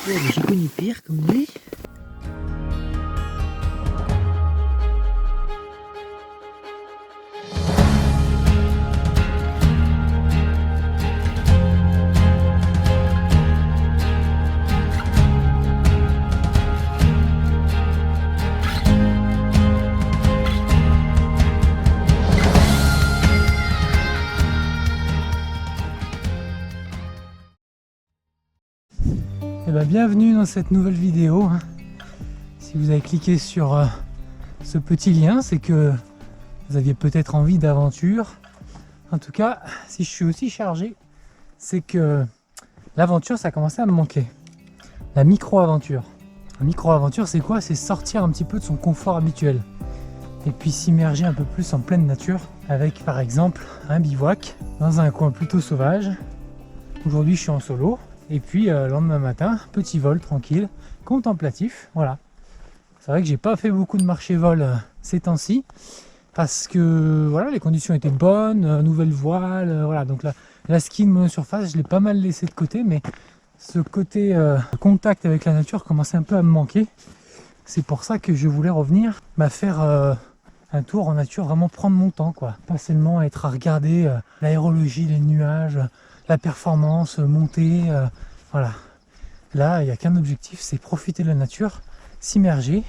Ouais, mais j'ai connu pire comme nuit. Eh ben, bienvenue dans cette nouvelle vidéo. Si vous avez cliqué sur ce petit lien, c'est que vous aviez peut-être envie d'aventure. En tout cas, si je suis aussi chargé, c'est que l'aventure, ça a commencé à me manquer. La micro-aventure. La micro-aventure, c'est quoi? C'est sortir un petit peu de son confort habituel. Et puis s'immerger un peu plus en pleine nature avec par exemple un bivouac dans un coin plutôt sauvage. Aujourd'hui, je suis en solo. Et puis lendemain matin, petit vol tranquille, contemplatif, voilà. C'est vrai que j'ai pas fait beaucoup de marché-vol ces temps-ci parce que voilà, les conditions étaient bonnes, nouvelle voile, voilà. Donc la ski de monosurface, je l'ai pas mal laissé de côté, mais ce côté contact avec la nature commençait un peu à me manquer. C'est pour ça que je voulais revenir faire un tour en nature, vraiment prendre mon temps, quoi. Pas seulement être à regarder l'aérologie, les nuages, la performance, monter, voilà. Là, il n'y a qu'un objectif, c'est profiter de la nature, s'immerger,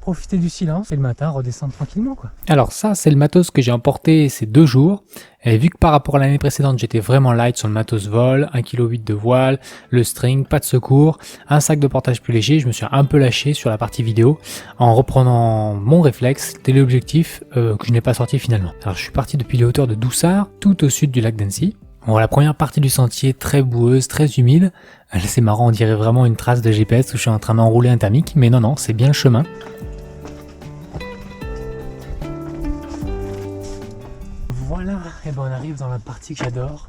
profiter du silence et le matin redescendre tranquillement, quoi. Alors ça, c'est le matos que j'ai emporté ces 2 jours. Et vu que par rapport à l'année précédente, j'étais vraiment light sur le matos vol, 1,8 kg de voile, le string, pas de secours, un sac de portage plus léger, je me suis un peu lâché sur la partie vidéo en reprenant mon réflexe, téléobjectif que je n'ai pas sorti finalement. Alors je suis parti depuis les hauteurs de Doussard, tout au sud du lac d'Annecy. Bon, la première partie du sentier, très boueuse, très humide. Là, c'est marrant, on dirait vraiment une trace de GPS où je suis en train d'enrouler un thermique, mais non, c'est bien le chemin. Voilà, et ben on arrive dans la partie que j'adore.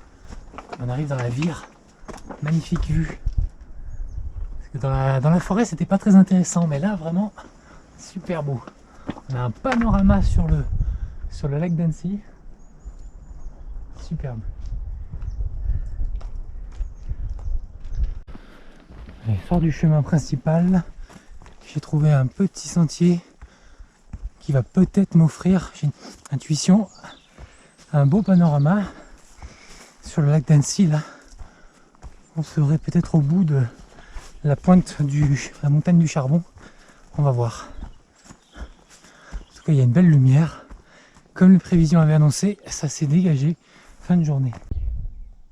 On arrive dans la vire. Magnifique vue. Parce que dans la forêt, c'était pas très intéressant, mais là, vraiment, super beau. On a un panorama sur le lac d'Annecy. Superbe. Allez, sort du chemin principal. J'ai trouvé un petit sentier qui va peut-être m'offrir, j'ai une intuition, un beau panorama sur le lac d'Annecy. Là, on serait peut-être au bout de la pointe la montagne du Charbon. On va voir. En tout cas, il y a une belle lumière. Comme les prévisions avaient annoncé, ça s'est dégagé fin de journée.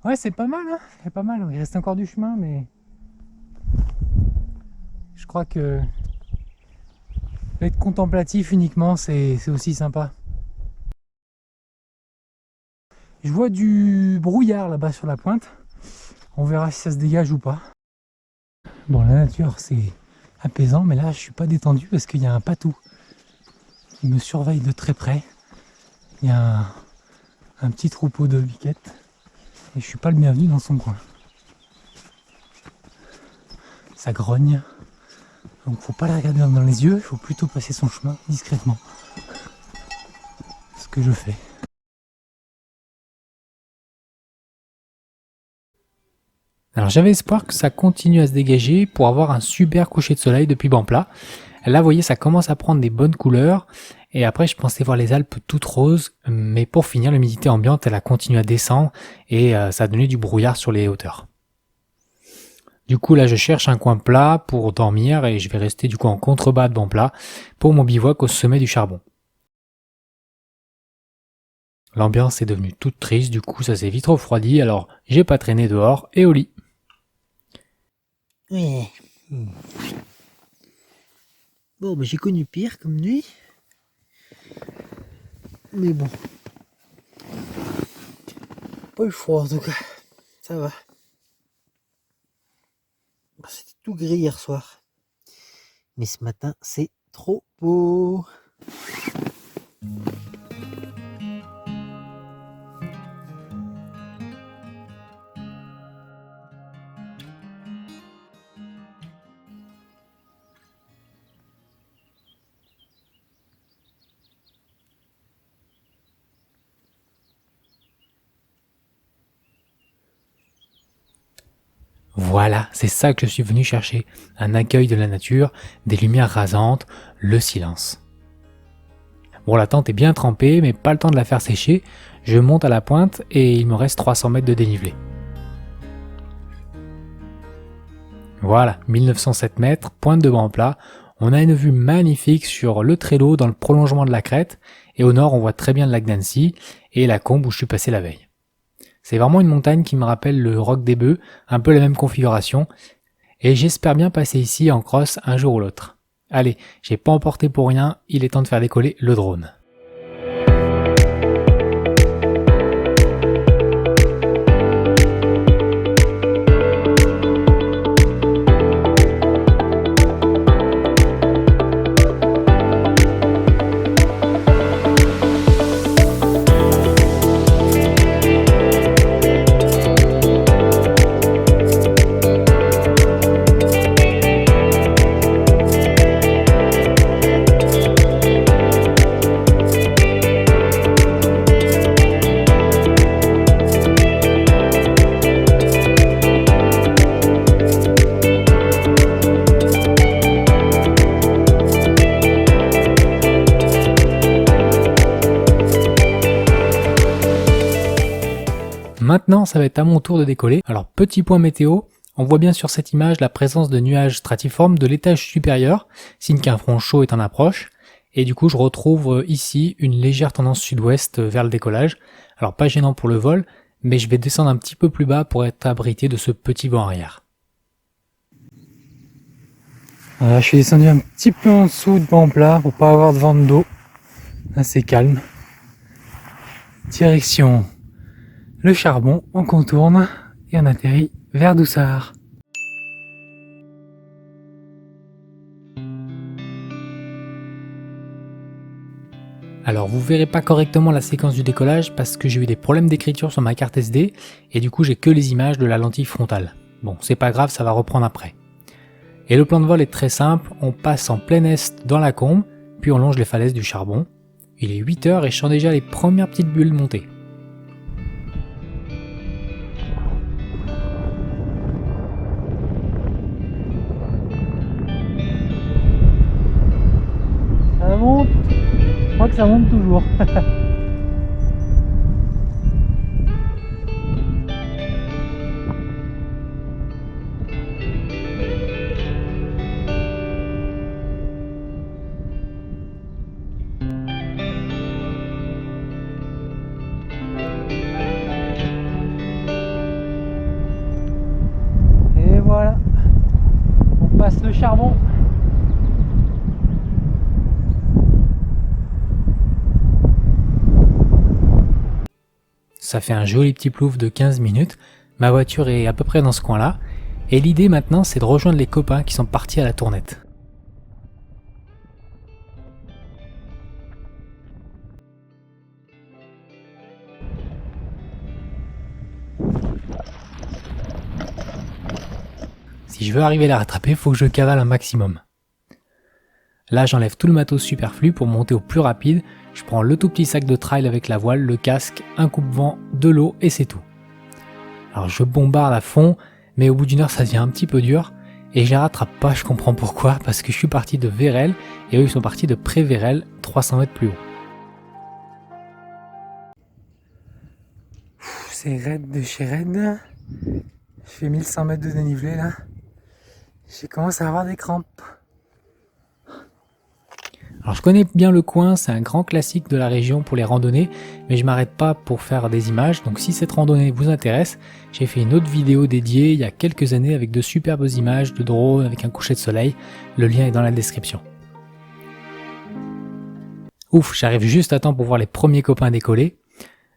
Ouais, c'est pas mal, hein, c'est pas mal. Il reste encore du chemin, mais je crois que être contemplatif uniquement, c'est aussi sympa. Je vois du brouillard là-bas sur la pointe. On verra si ça se dégage ou pas. Bon, la nature, c'est apaisant, mais là, je suis pas détendu parce qu'il y a un patou qui me surveille de très près. Il y a un petit troupeau de biquettes et je suis pas le bienvenu dans son coin. Ça grogne, donc faut pas la regarder dans les yeux, il faut plutôt passer son chemin discrètement. Ce que je fais. Alors j'avais espoir que ça continue à se dégager pour avoir un super coucher de soleil depuis Banplat. Là, vous voyez, ça commence à prendre des bonnes couleurs. Et après, je pensais voir les Alpes toutes roses. Mais pour finir, l'humidité ambiante, elle a continué à descendre et ça a donné du brouillard sur les hauteurs. Du coup, là, je cherche un coin plat pour dormir et je vais rester du coup en contrebas de Banplat pour mon bivouac au sommet du Charbon. L'ambiance est devenue toute triste, du coup, ça s'est vite refroidi. Alors, j'ai pas traîné dehors et au lit. Ouais. Bon, j'ai connu pire comme nuit. Mais bon. Pas eu froid en tout cas. Ça va. C'était tout gris hier soir. Mais ce matin, c'est trop beau. Voilà, c'est ça que je suis venu chercher. Un accueil de la nature, des lumières rasantes, le silence. Bon, la tente est bien trempée, mais pas le temps de la faire sécher. Je monte à la pointe et il me reste 300 mètres de dénivelé. Voilà, 1907 mètres, pointe de banc plat. On a une vue magnifique sur le Trello dans le prolongement de la crête. Et au nord, on voit très bien le lac d'Annecy et la combe où je suis passé la veille. C'est vraiment une montagne qui me rappelle le Roc des Bœufs, un peu la même configuration. Et j'espère bien passer ici en cross un jour ou l'autre. Allez, j'ai pas emporté pour rien, il est temps de faire décoller le drone. Maintenant, ça va être à mon tour de décoller. Alors, petit point météo, on voit bien sur cette image la présence de nuages stratiformes de l'étage supérieur, signe qu'un front chaud est en approche. Et du coup, je retrouve ici une légère tendance sud-ouest vers le décollage. Alors, pas gênant pour le vol, mais je vais descendre un petit peu plus bas pour être abrité de ce petit vent arrière. Voilà, je suis descendu un petit peu en dessous de banc plat pour pas avoir de vent de dos. Là, c'est calme. Direction le Charbon, on contourne et on atterrit vers Doussard. Alors vous verrez pas correctement la séquence du décollage parce que j'ai eu des problèmes d'écriture sur ma carte SD et du coup j'ai que les images de la lentille frontale. Bon, c'est pas grave, ça va reprendre après. Et le plan de vol est très simple, on passe en plein est dans la combe, puis on longe les falaises du Charbon. Il est 8h et je sens déjà les premières petites bulles monter. Ça monte, je crois que ça monte toujours. Et voilà, on passe le Charbon. Ça fait un joli petit plouf de 15 minutes, ma voiture est à peu près dans ce coin-là, et l'idée maintenant c'est de rejoindre les copains qui sont partis à la tournette. Si je veux arriver à la rattraper, il faut que je cavale un maximum. Là j'enlève tout le matos superflu pour monter au plus rapide. Je prends le tout petit sac de trail avec la voile, le casque, un coupe-vent, de l'eau et c'est tout. Alors je bombarde à fond, mais au bout d'une heure ça devient un petit peu dur et je les rattrape pas, je comprends pourquoi, parce que je suis parti de Vérel et eux ils sont partis de Pré-Vérel, 300 mètres plus haut. C'est raide de chez raide. Je fais 1100 mètres de dénivelé là. J'ai commencé à avoir des crampes. Alors je connais bien le coin, c'est un grand classique de la région pour les randonnées, mais je m'arrête pas pour faire des images, donc si cette randonnée vous intéresse, j'ai fait une autre vidéo dédiée il y a quelques années avec de superbes images de drone avec un coucher de soleil, le lien est dans la description. Ouf, j'arrive juste à temps pour voir les premiers copains décoller.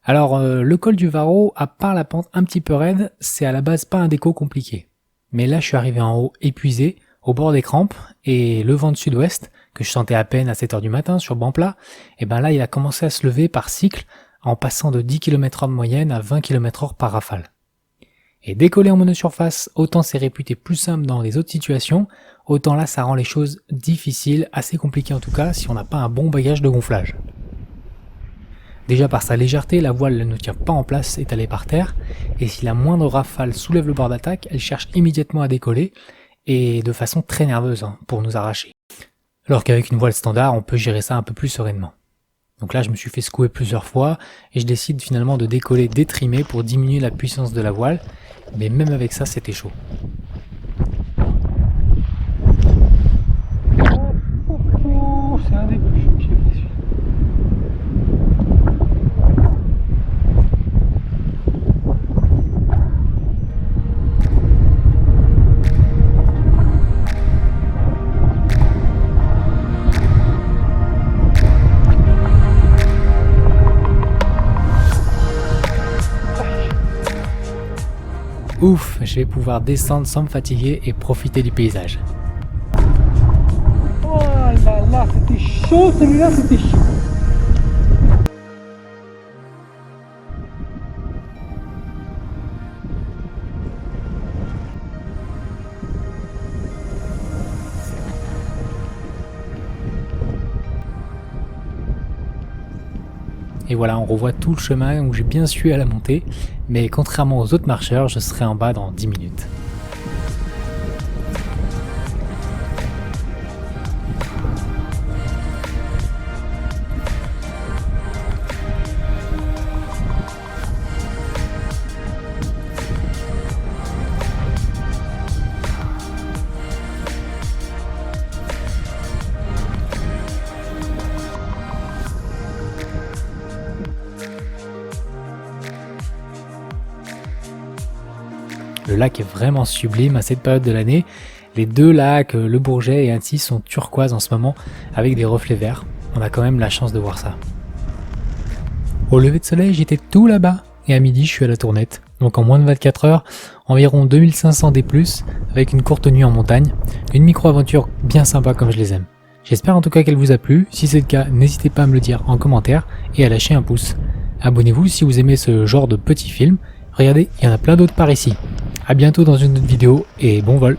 Alors le col du Varro, à part la pente un petit peu raide, c'est à la base pas un déco compliqué. Mais là je suis arrivé en haut épuisé, au bord des crampes, et le vent de sud-ouest, que je sentais à peine à 7h du matin sur banc plat, et ben là il a commencé à se lever par cycle en passant de 10 km/h de moyenne à 20 km/h par rafale. Et décoller en monosurface, autant c'est réputé plus simple dans les autres situations, autant là ça rend les choses difficiles, assez compliquées en tout cas si on n'a pas un bon bagage de gonflage. Déjà par sa légèreté, la voile ne tient pas en place étalée par terre, et si la moindre rafale soulève le bord d'attaque, elle cherche immédiatement à décoller, et de façon très nerveuse pour nous arracher. Alors qu'avec une voile standard, on peut gérer ça un peu plus sereinement. Donc là, je me suis fait secouer plusieurs fois, et je décide finalement de décoller détrimé pour diminuer la puissance de la voile, mais même avec ça, c'était chaud. C'est un des plus chauds que j'ai fait celui-là. Ouf, je vais pouvoir descendre sans me fatiguer et profiter du paysage. Oh là là, c'était chaud celui-là, c'était chaud. Et voilà, on revoit tout le chemin où j'ai bien sué à la montée, mais contrairement aux autres marcheurs, je serai en bas dans 10 minutes. Le lac est vraiment sublime à cette période de l'année. Les deux lacs, le Bourget et Annecy, sont turquoises en ce moment avec des reflets verts. On a quand même la chance de voir ça. Au lever de soleil, j'étais tout là-bas et à midi, je suis à la Tournette. Donc en moins de 24 heures, environ 2500 D+, avec une courte nuit en montagne. Une micro-aventure bien sympa comme je les aime. J'espère en tout cas qu'elle vous a plu. Si c'est le cas, n'hésitez pas à me le dire en commentaire et à lâcher un pouce. Abonnez-vous si vous aimez ce genre de petits films. Regardez, il y en a plein d'autres par ici. A bientôt dans une autre vidéo et bon vol!